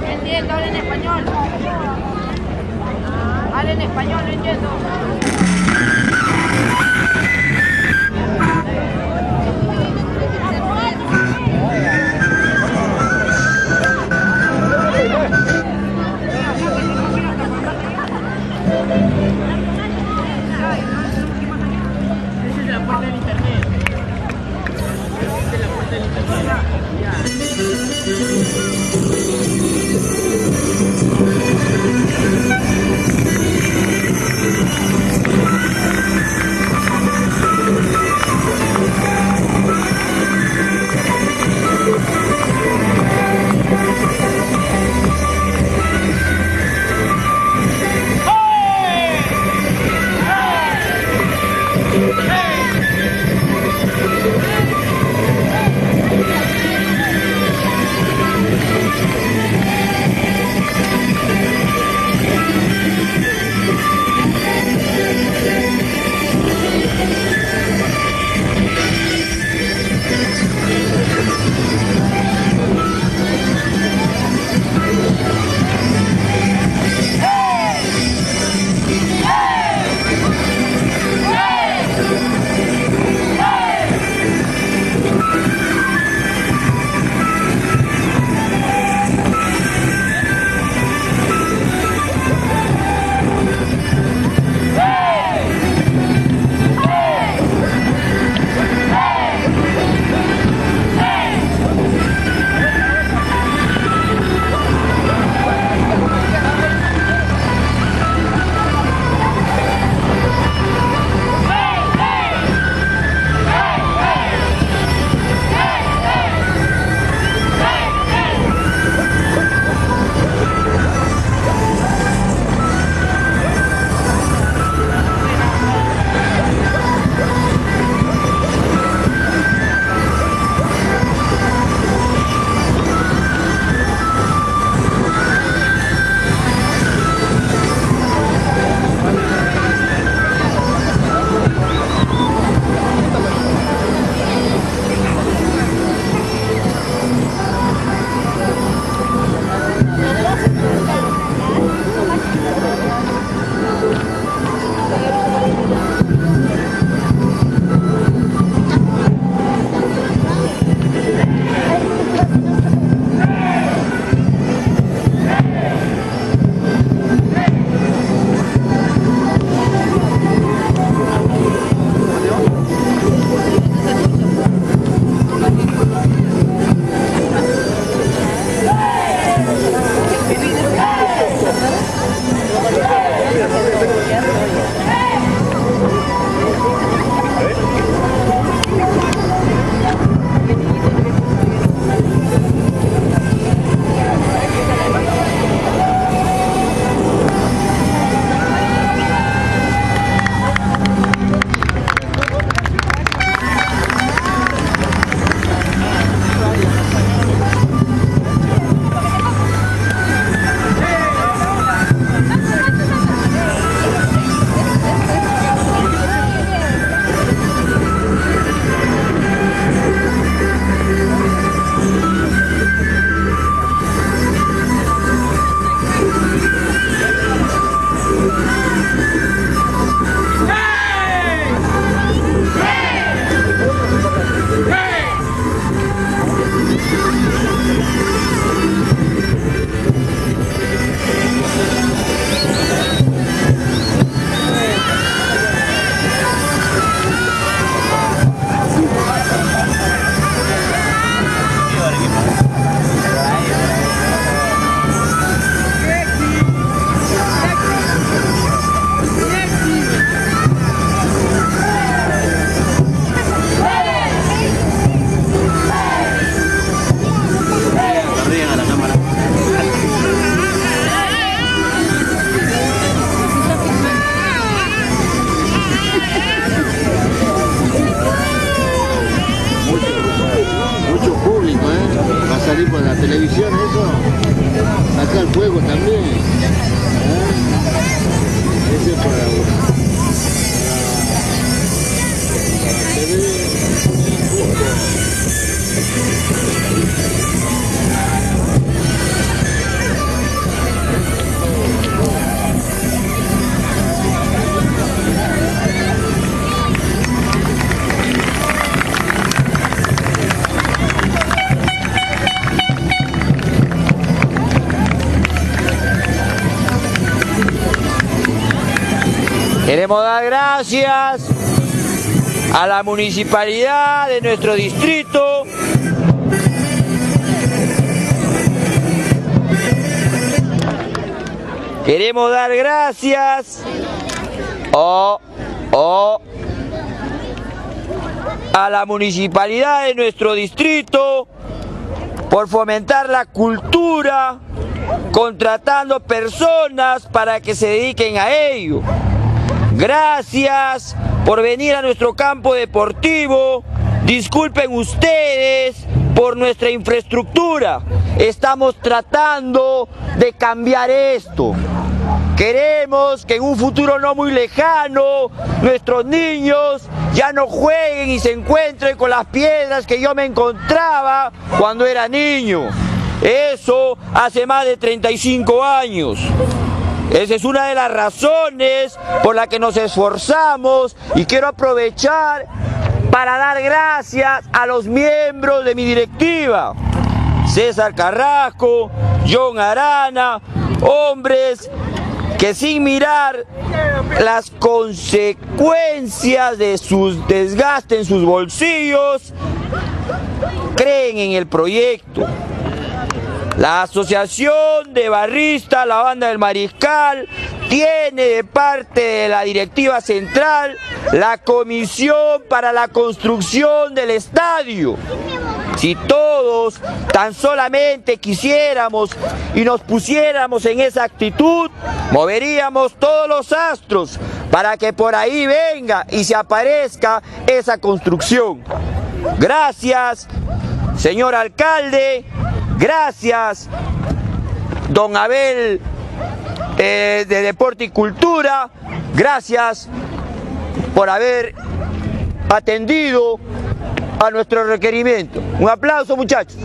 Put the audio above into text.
Entiendo, habla en español. Habla en español, no entiendo. Esa es la puerta del internet. Esa es la puerta del internet. salir por la televisión eso, acá el fuego también. Ese es para Queremos dar gracias a la municipalidad de nuestro distrito queremos dar gracias a la municipalidad de nuestro distrito por fomentar la cultura, contratando personas para que se dediquen a ello. Gracias por venir a nuestro campo deportivo. Disculpen ustedes por nuestra infraestructura. Estamos tratando de cambiar esto. Queremos que en un futuro no muy lejano nuestros niños ya no jueguen y se encuentren con las piedras que yo me encontraba cuando era niño. Eso hace más de 35 años. Esa es una de las razones por la que nos esforzamos y quiero aprovechar para dar gracias a los miembros de mi directiva. César Carrasco, John Arana, hombres que sin mirar las consecuencias de sus desgastes en sus bolsillos, creen en el proyecto. La Asociación de Barristas, la Banda del Mariscal, tiene de parte de la directiva central la comisión para la construcción del estadio. Si todos tan solamente quisiéramos y nos pusiéramos en esa actitud, moveríamos todos los astros para que por ahí venga y se aparezca esa construcción. Gracias, señor alcalde, gracias, don Abel de Deporte y Cultura, gracias por haber atendido a nuestro requerimiento. Un aplauso, muchachos.